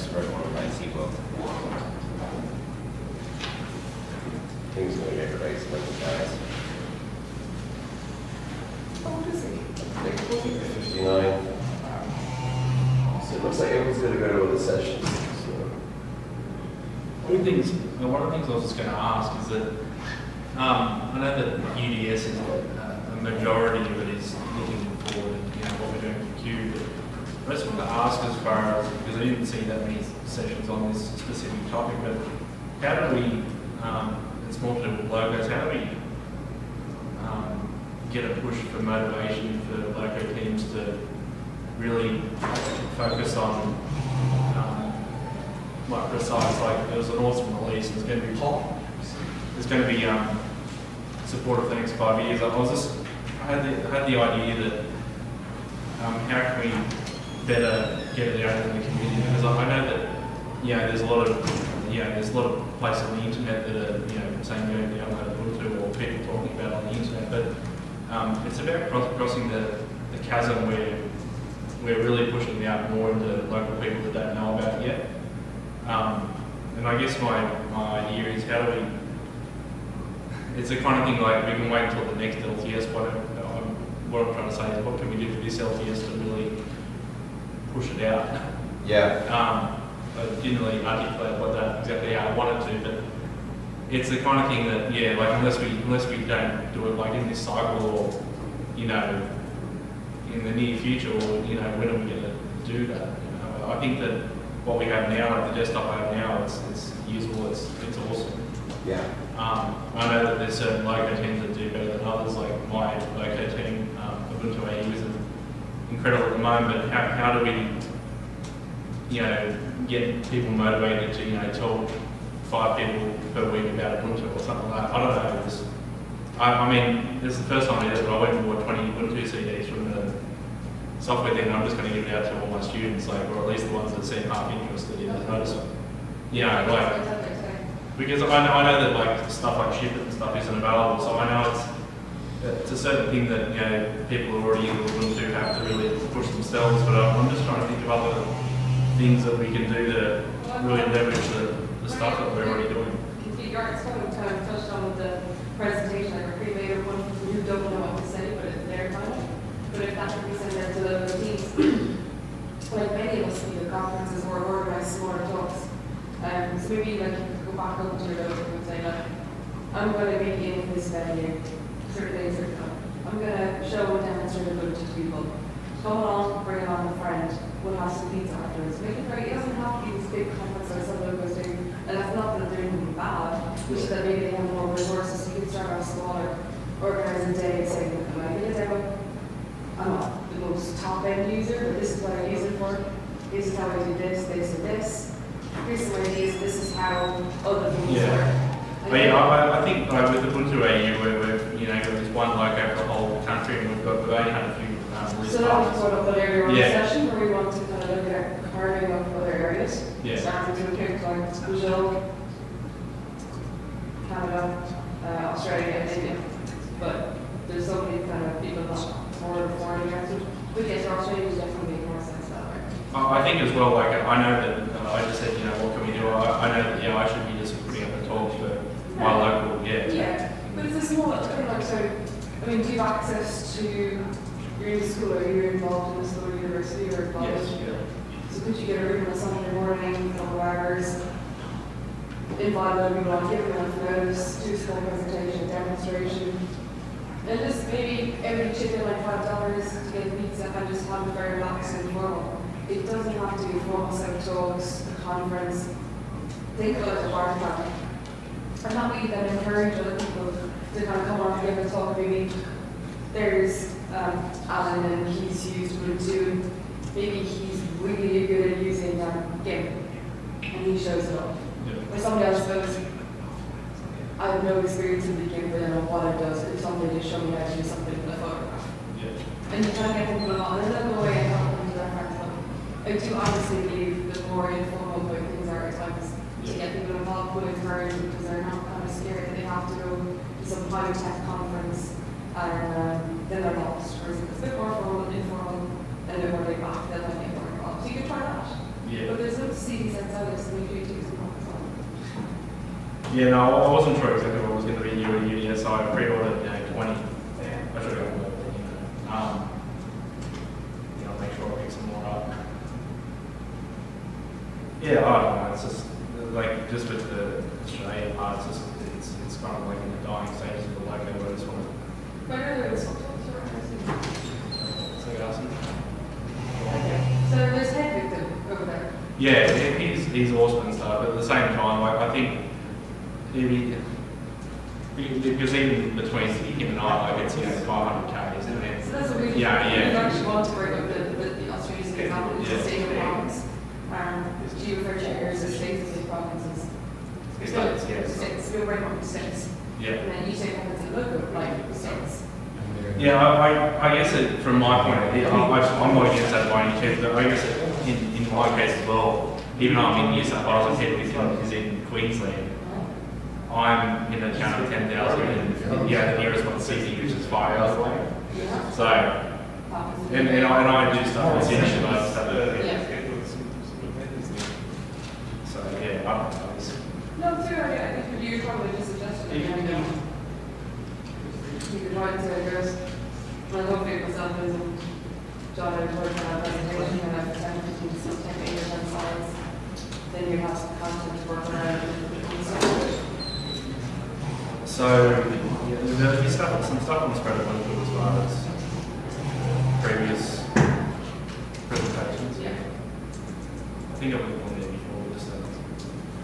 just wrote one of IT book. Things are going to get crazy with the guys. How old is he? Like 59. So it looks like everyone's going to go to all the sessions. So. One of the things I was just going to ask is that I know that UDS is a majority of it is looking forward and what we're doing for Q. But I just wanted to ask as far as, because I didn't see that many sessions on this specific topic, but how do we, it's more to do with logos, how do we get a push for motivation for logo teams to really focus on like precise, like there was an awesome release, it's going to be hot. There's going to be support for the next 5 years. I had the idea that how can we better get it out in the community, because I know that there's a lot of places on the internet that are saying download Ubuntu or people talking about it on the internet, but it's about crossing the chasm where we're really pushing it out more into local people that don't know about it yet. And I guess my idea is how do we, it's the kind of thing like we can wait until the next LTS, but what I'm trying to say is what can we do for this LTS to really push it out? Yeah. I didn't really articulate what that exactly how I wanted to, but it's the kind of thing that, like unless we don't do it like in this cycle or, in the near future or, when are we going to do that? I think that what we have now, like the desktop I have now, it's usable, it's awesome. Yeah. I know that there's certain logo teams that do better than others, like my logo team, Ubuntu AU is incredible at the moment, but how do we, get people motivated to, tell 5 people per week about Ubuntu or something like that? I don't know. I mean, this is the first time I did it, but I went and bought 20 Ubuntu CDs from the software thing, and I'm just going to give it out to all my students, like, or at least the ones that seem half interested in it. I just, because I know that like stuff like Ship It and stuff isn't available, so I know it's a certain thing that people who are already in Ubuntu have to really push themselves. But I'm just trying to think of other things that we can do to really leverage the stuff that we're already doing. You're kind of touched on with the presentation, like a pre-made one who don't know what to say, but it's their time. But if that can be sent out to the teams, like many of us in the conferences or organize smaller talks, so maybe like you could go back up to your local and say, look, I'm going to be in this venue, certain days are coming. I'm going to show and demonstrate Ubuntu to people. Come along, bring along a friend, we'll have some pizza afterwards. Make it right, it doesn't have to be this big conference that some logos do, and that's not that they're doing anything bad, which is that maybe they have more resources, so you can start off smaller, organize a day and say, look, I'm going to demo. I'm not the most top-end user, but this is what I use it for. This is how I do this, this, and this. Here's some ideas, this is how other things work. I think like with Ubuntu AU, we've got this one logo for the whole country, and we've only had a few release so that was sort of an area on the Yeah. session where we want to kind of look at carving up other areas. Yeah. Starting to pick like Brazil, Canada, Australia, India. But there's so many kind of people not more foreign directed. But yes, Australia is definitely make more sense that way. I think as well, like I know that I just said, what can we do? I know that I should be just putting up a talk for my local, Yeah, but it's a small, kind of like, so, I mean, do you have access to, you're in school, or you're involved in a school or university or college? Yes, yeah. So could you get a room on Sunday morning, a couple of hours, invite other people on, give them enough notice, do a small presentation, demonstration, and just maybe every chip in like $5 to get pizza and just have it very relaxed and informal. It doesn't have to be formal set talks, a conference. Think of it as a bar plan. And that way you then encourage other people to kind of come on and give a talk. Maybe there's Alan and he's used Ubuntu. Maybe he's really good at using GIMP and he shows it off. Yeah. Or somebody else goes, I have no experience in the GIMP, but I know what it does. If somebody just show me how to do something with a photograph. Yeah. And you kind of get people along, and then they'll go away and help them to their friends. I do honestly believe the more informal way things are at times to get people involved with encouragement, because they're not kind of scared that they have to go to some high-tech conference and then they're lost. Whereas if it's a bit more formal, informal, and they're more laid back, then they'll get more involved. So you can try that. Yeah. But there's no CD sets out there, so we do use them on. Yeah, no, I wasn't sure exactly what was going to be UDS, so I pre-ordered 20. I should have got more, but make sure I pick some more up. Yeah, I don't know, it's just, like, just with the Australian part, it's kind of like in the dying stages of the logo, but I just want to. But there's so there's head victim over there. Yeah, he's awesome and stuff, but at the same time, like, I think, because even between him and I, like, it's, 500K, isn't it? So that's what we Yeah. We actually want to bring up the Australian as an example, just state of province. Do you refer to areas as states as provinces? It's we're right on the states. Yeah. And then you say province and look like the states. Yeah, I guess from my point of view, I'm not against that by any chance, but I guess in my case as well, even though I'm in New South Wales, I said is in Queensland, I'm in a town of 10,000, and the nearest one's Sydney, which is 5 hours away. So, and I do stuff with Sydney, and I stuff So, yeah, I don't know. No, too, I think you probably just suggested it. You could write to address, my whole big myself is John and George and our presentation, and have 10, 15, 8 or 10 slides. Then you have some content to work around. So, there'll be some stuff on the spread of Ubuntu as well as previous presentations. Yeah. I think I've been on there before, just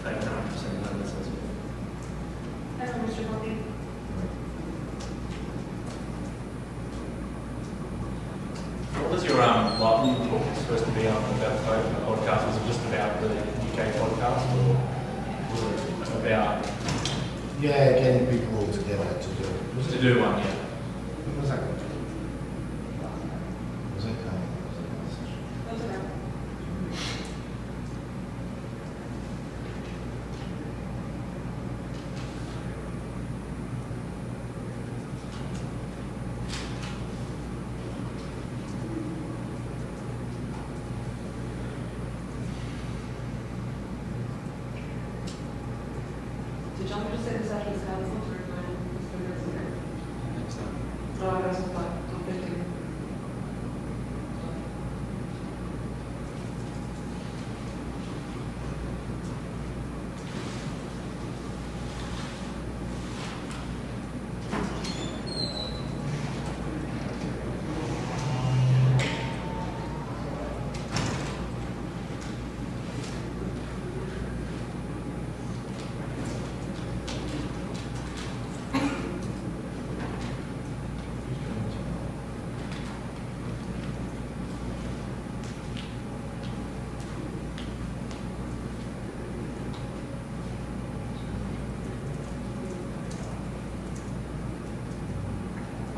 take 90% of that. Hello, Mr. Bobby. What was your talk supposed to be on about the podcast? Was it just about the UK podcast, or was it about Yeah, getting people all together to do it. to do one? Yeah. When was that? Was it? That's okay. Did John just say this after the council or going to No, I was fine. I'm thinking.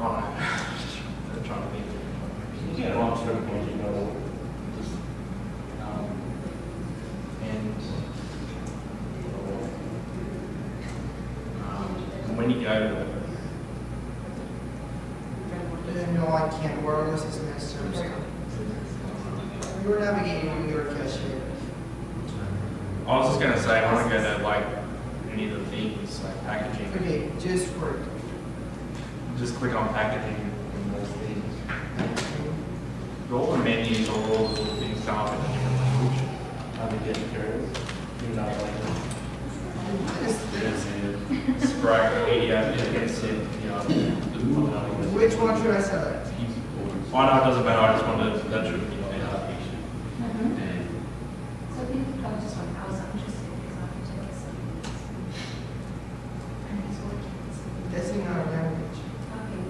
I'm trying to be. Yeah, long term point, just and when you go. No, I can't work unless it's necessary. We were navigating New York yesterday. I was just gonna say, I want to go to like any of the things like packaging. Okay, just work. Just click on packaging and those things. All the menus or all the little things come up in a different language. How they get materials. You know, like Sprite media, against it, Which one should I select? I know it doesn't matter, I just wanted that should be on there. So if you could go just one, I was interested because I could take some. And it's working. That's in our language. Okay.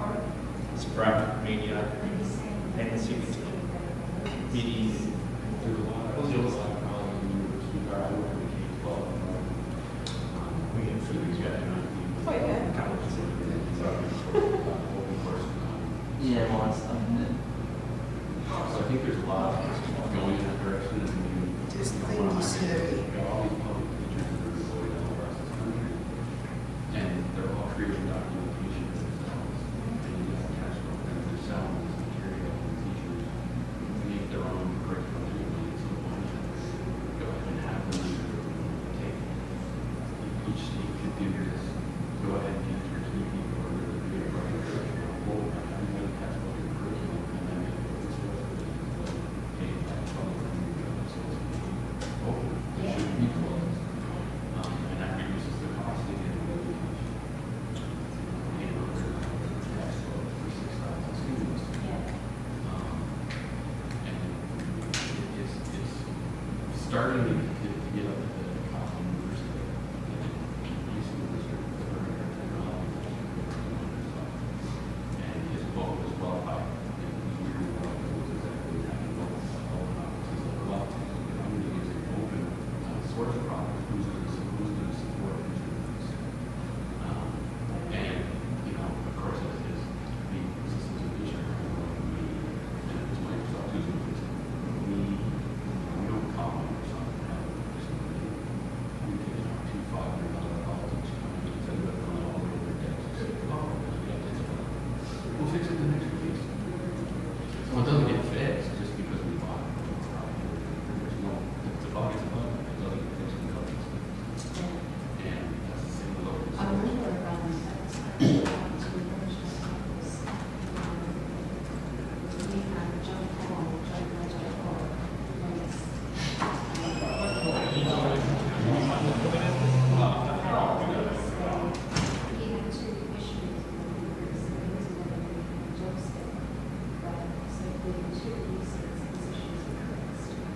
Or Sprite media, when you say. and the signature. MIDI. What's yours like? Oh, yeah. Yeah, mine's be closed. And that reduces the cost to get tax code for 6,000 students. And it's starting to get up to the top of university. Increasing the district that are in technology. And his quote was well high. Source product, who's going to support engineers. And, you know, of course, it is the systems of vision, and it's Microsoft who's going to we don't call Microsoft we take out $200,000 each time and send it on all over their desks. We'll fix it the next release. So it doesn't get fixed just because we bought it. There's no, it's a bug, it's a bug. It doesn't get fixed until it's fixed. And that's the same with open I source. remember around we had John Paul, when it's he had 2 issues joystick, but so we had 2 reasons these issues were fixed.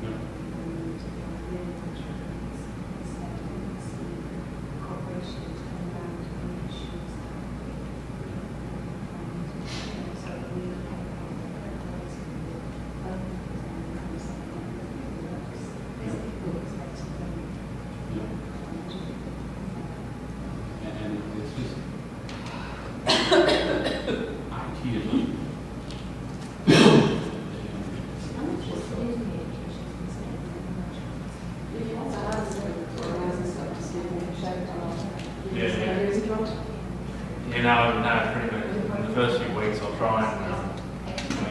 Corporation turn around and issues so we have And it's just, IT is You know, pretty much in the first few weeks I'll try and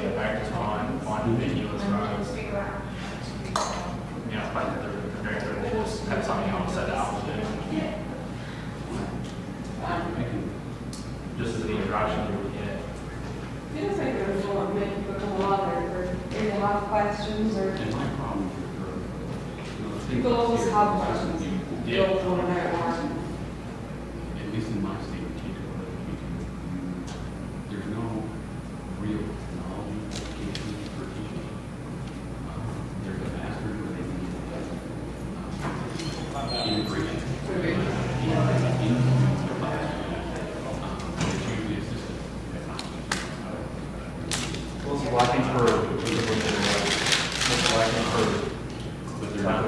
get back to find a venue as far as, you know, play the director and then just have something else set out to do. Just as an introduction, yeah. It does make it a lot, make it become a lot or if they have questions or and my problem with people always have questions. Yeah. Don't want to know more. at least in my state of teacher, there's no real technology education for teaching. There's a master's where they need integration. Into the classroom. It's usually assistive technology. What's it like But they're not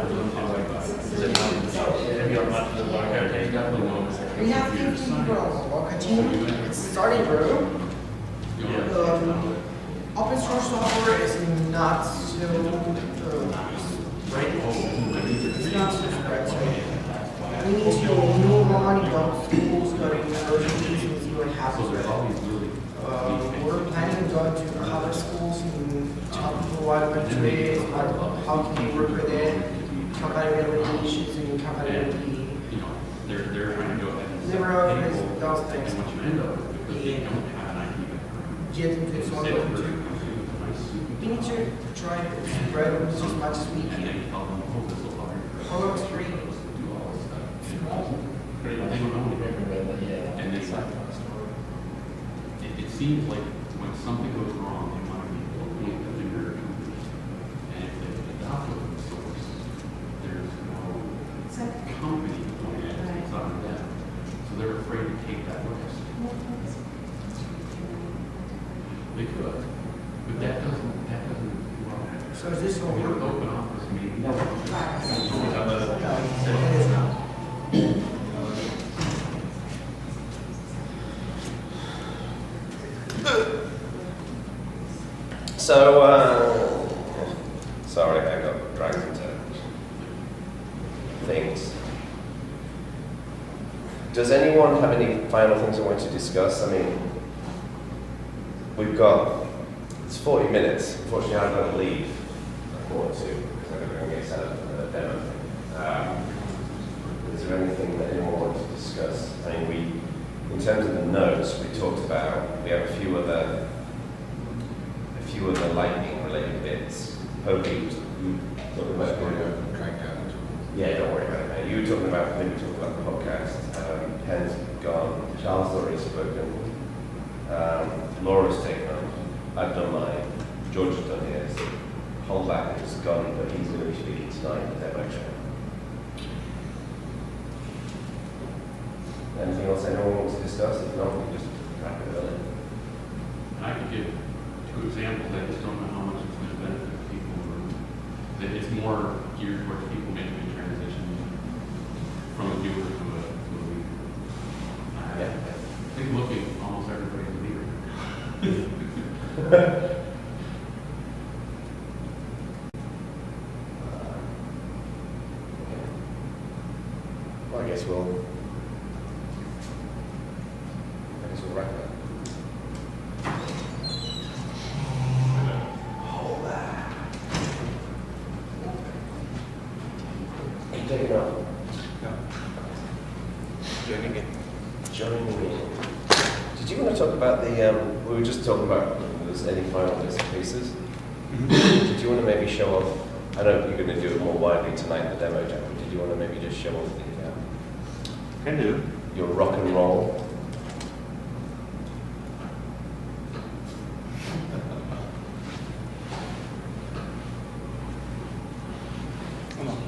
have you got much of the work okay, We have 15 people on local team. It's starting room. Open source software is not so it's not so spread. So we need to move on, go to schools, go to universities, and see what happens So with there's it. always really. We're planning to go to other schools and tell people what Ubuntu is, how can you work with it, compatibility issues and compatibility. You know, they're trying to go ahead and. Zero is enable- those things. And what you end up with, because they don't have an IT background. Get into this one, we need to try to spread it as much as we And can. then tell them, oh, this will help your. Follow us free. Do all this stuff. They don't know anything. And it's like, it seems like when something goes wrong, they want to be looking at the bigger company. And if they adopt open source, there's no company going to it's on them. So they're afraid to take that risk. They could, but that doesn't, well, So is this we what have we're? an open office meeting. It is not. So, sorry, I got dragged into things. Does anyone have any final things they want to discuss? I mean, we've got, it's 40 minutes. Unfortunately, I've got to leave at 1:45 because I'm going to get set up for the demo thing. Is there anything that anyone wants to discuss? I mean, in terms of the notes, we talked about, we have a few other lightning related bits. Hopefully, yeah, don't worry about it. you were talking about, maybe talking about the podcast. Ken's gone, Charles has already spoken. Laura's taken on. I've done mine. George has done his. Holback is gone, but he's going to be speaking tonight at the demo show. Anything else anyone wants to discuss? If not, we just wrap it up. I could give two examples. I just don't know how much it's going to benefit people. Or that it's more geared towards people making a transition from a viewer to a leader. I think looking almost everybody's a leader. Well, I guess we'll wrap it up. Take it off. Joining in. Joining in. Did you want to talk about the, we were just talking about if there's any final bits and pieces. Did you want to maybe show off, I know you're going to do it more widely tonight in the demo jam, but did you want to maybe just show off the, Can do. your rock and roll?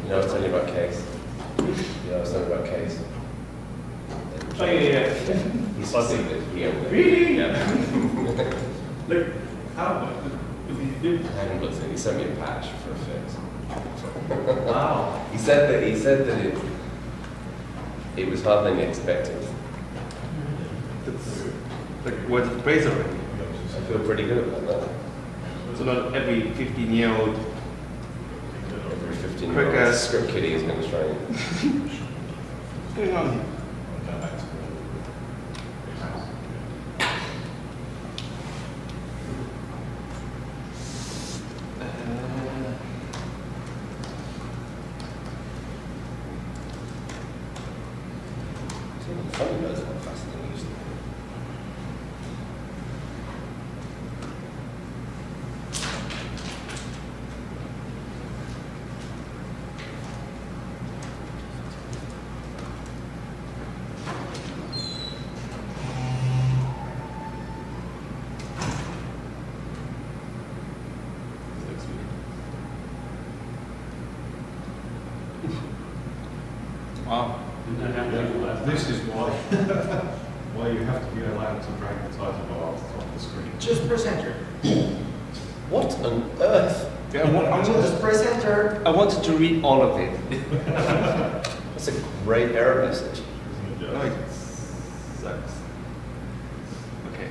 You know, it's only about case. You know, it's only about case. Oh, yeah. He's succeeded. Really? Yeah. Like, how? I haven't looked at it. He sent me a patch for a fix. Wow. He said that it was harder than he expected. That's like worth the praise already. I feel pretty good about that. So not every 15-year-old Every 15 Quick year old as- script kiddie is going to try and what's going on here? funny knows how fast they use them. Wow. Didn't that happen to you last This time? is why you have to be allowed to drag the title bar off the screen. Just press enter. What on earth? Yeah, Just press enter. I wanted to read all of it. That's a great error message. Isn't it No, just? it sucks. Okay.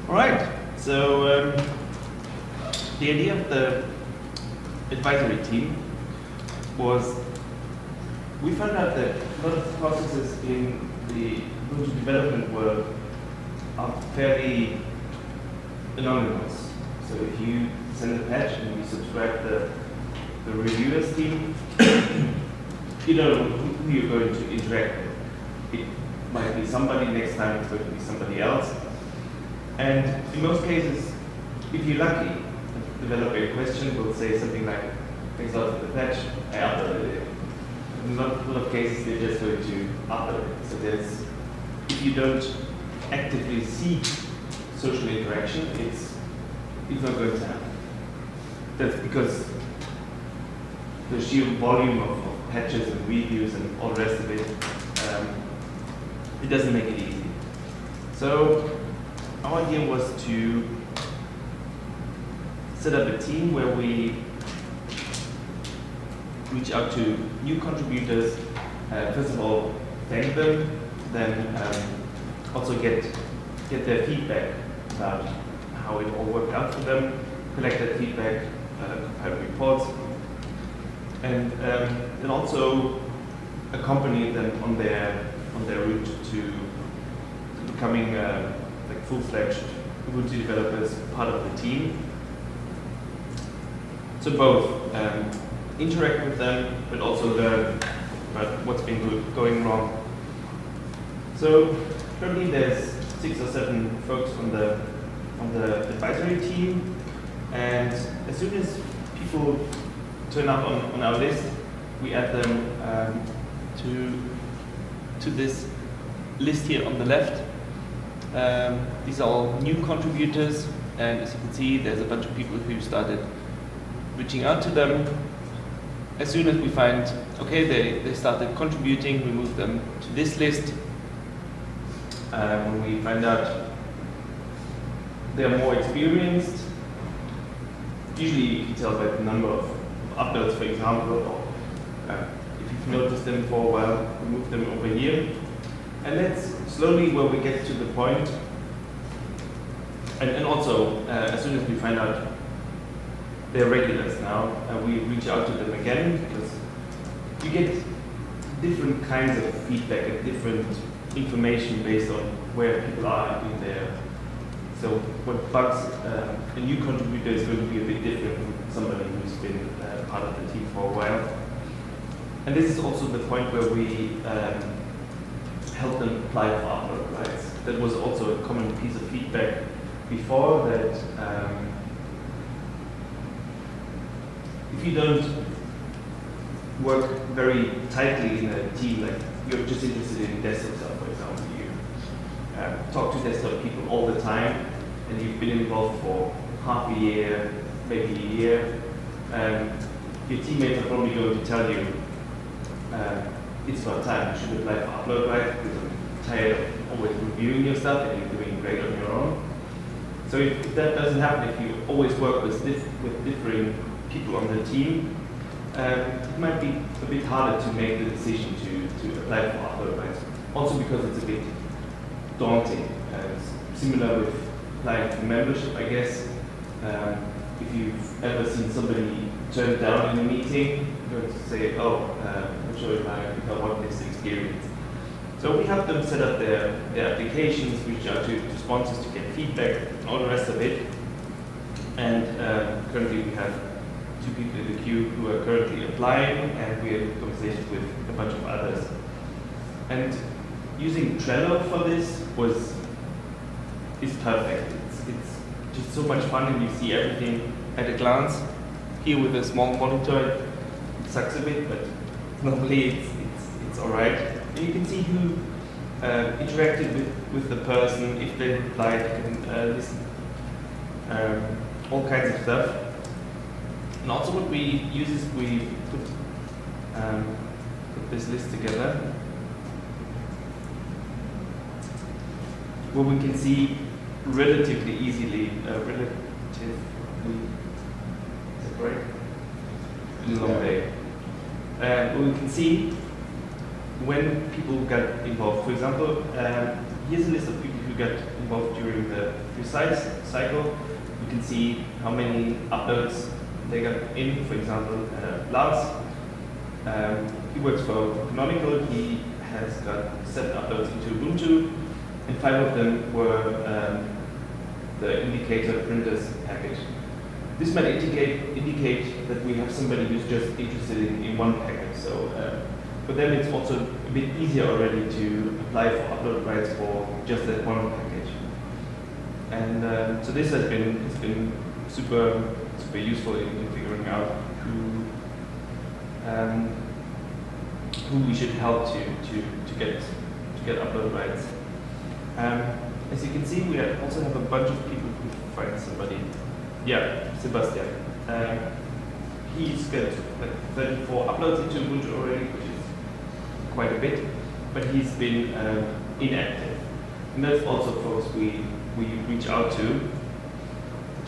All right. So the idea of the advisory team was we found out that a lot of processes in the Ubuntu development world are fairly anonymous. So if you send a patch and you subscribe the reviewers team, you don't know who you're going to interact with. It might be somebody, next time it's going to be somebody else. And in most cases, if you're lucky, the developer in question will say something like, thanks a lot for the patch, I uploaded it. In a lot of cases, they're just going to upload it. So if you don't actively seek social interaction, it's not going to happen. That's because the sheer volume of patches and reviews and all the rest of it, it doesn't make it easy. So our idea was to set up a team where we reach out to new contributors, first of all, thank them, then also get their feedback about how it all worked out for them, collect that feedback, compile reports, and then also accompany them on their route to becoming like full-fledged Ubuntu developers, part of the team. So both interact with them, but also learn about what's been going wrong. So currently there's 6 or 7 folks on the advisory team, and as soon as people turn up on our list, we add them to this list here on the left. These are all new contributors, and as you can see, there's a bunch of people who started reaching out to them. As soon as we find, okay, they started contributing, we move them to this list. When we find out they're more experienced, usually you can tell by the number of uploads, for example, or if you've noticed them for a while, we move them over here. And that's slowly where we get to the point. And also, as soon as we find out they're regulars now, we reach out to them again, because you get different kinds of feedback and different information based on where people are in their. So what bugs a new contributor is going to be a bit different from somebody who's been part of the team for a while. And this is also the point where we help them apply for upload rights. That was also a common piece of feedback before, that if you don't work very tightly in a team, like you're just interested in desktop stuff, for example, you talk to desktop people all the time, and you've been involved for half a year, maybe a year, your teammates are probably going to tell you, it's about time, you should apply for upload rights, because I'm tired of always reviewing your stuff and you're doing great on your own. So if that doesn't happen, if you always work with differing people on the team, it might be a bit harder to make the decision to apply for upload rights. Also because it's a bit daunting. Similar with applying for membership, I guess. If you've ever seen somebody turn it down in a meeting, you're going to say, oh, I'm sure if I want this experience. So we help them set up their applications, reach out to sponsors to get feedback, and all the rest of it. And currently we have 2 people in the queue who are currently applying, and we have conversations with a bunch of others. And using Trello for this is perfect. It's just so much fun, and you see everything at a glance. Here with a small monitor, it sucks a bit, but normally it's all right. And you can see who interacted with the person, if they replied, you can listen, all kinds of stuff. And also what we use is we put this list together, where we can see relatively easily, is that right? It's a long day. Where we can see when people got involved. For example, here's a list of people who got involved during the precise cycle. You can see how many uploads they got in. For example, Lars, he works for Canonical. He has got 7 uploads into Ubuntu, and 5 of them were the indicator printers package. This might indicate that we have somebody who's just interested in one package. So for them, it's also a bit easier already to apply for upload rights for just that one package. And so this has been super useful in figuring out who we should help to get upload rights. As you can see, we also have a bunch of people who find somebody. Yeah, Sebastian. He's got like 34 uploads into Ubuntu already, which is quite a bit, but he's been inactive. And that's also folks we reach out to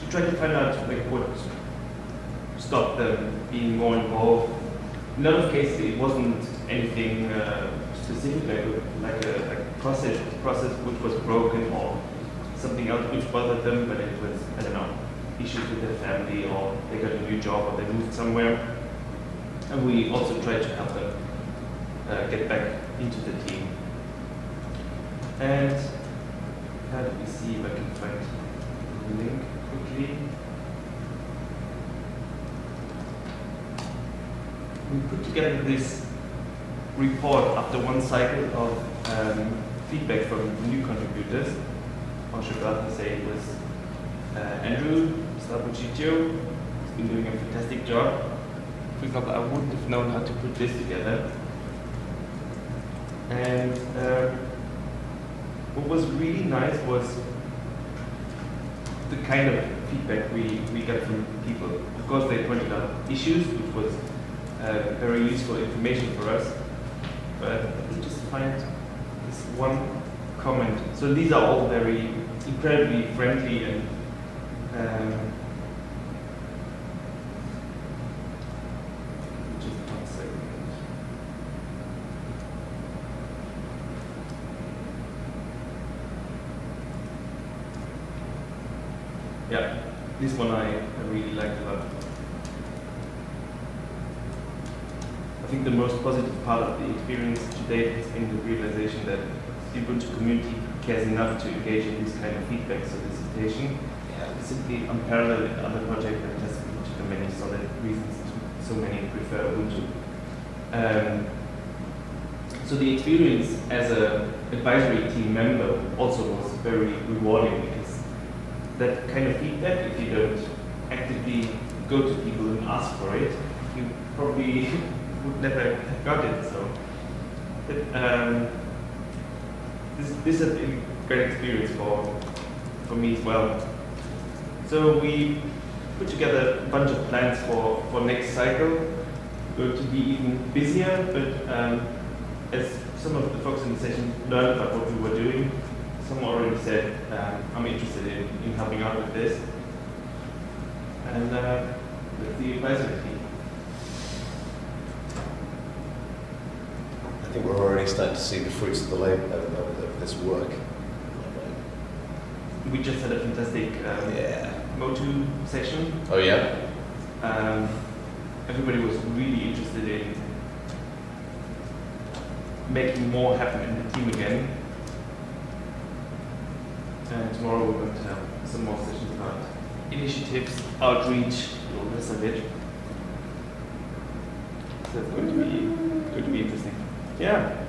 try to find out like what stopped them being more involved. In a lot of cases, it wasn't anything specific, like a process which was broken or something else which bothered them, but it was, I don't know, issues with their family, or they got a new job, or they moved somewhere. And we also try to help them get back into the team. And how do we see if I can find the link quickly? We put together this report after one cycle of feedback from new contributors. I should rather say it was Andrew Slabuchitio. He's been doing a fantastic job. for example, I wouldn't have known how to put this together. And what was really nice was the kind of feedback we got from people. Of course, they pointed out issues, which was very useful information for us. But let me just find this one comment. So these are all very incredibly friendly and just one second. Yeah, this one I really liked a lot. I think the most positive part of the experience to date has been the realization that the Ubuntu community cares enough to engage in this kind of feedback solicitation. It's simply unparalleled in other projects that has many solid reasons so many prefer Ubuntu. So the experience as an advisory team member also was very rewarding because that kind of feedback, if you don't actively go to people and ask for it, you probably would never have got it. So this has been a great experience for me as well. So we put together a bunch of plans for next cycle. We're going to be even busier, but as some of the folks in the session learned about what we were doing, some already said, I'm interested in helping out with this. And with the advisory team. I think we're already starting to see the fruits of the labor of this work. We just had a fantastic Motu session. Oh yeah? Everybody was really interested in making more happen in the team again. And tomorrow we're going to have some more sessions about initiatives, outreach, all the rest of it. So it's going to be interesting. Yeah.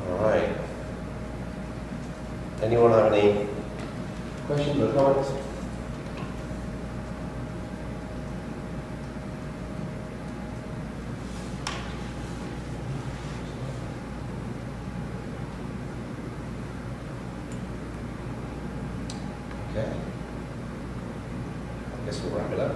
All right. Anyone have any questions or comments? Okay. I guess we'll wrap it up.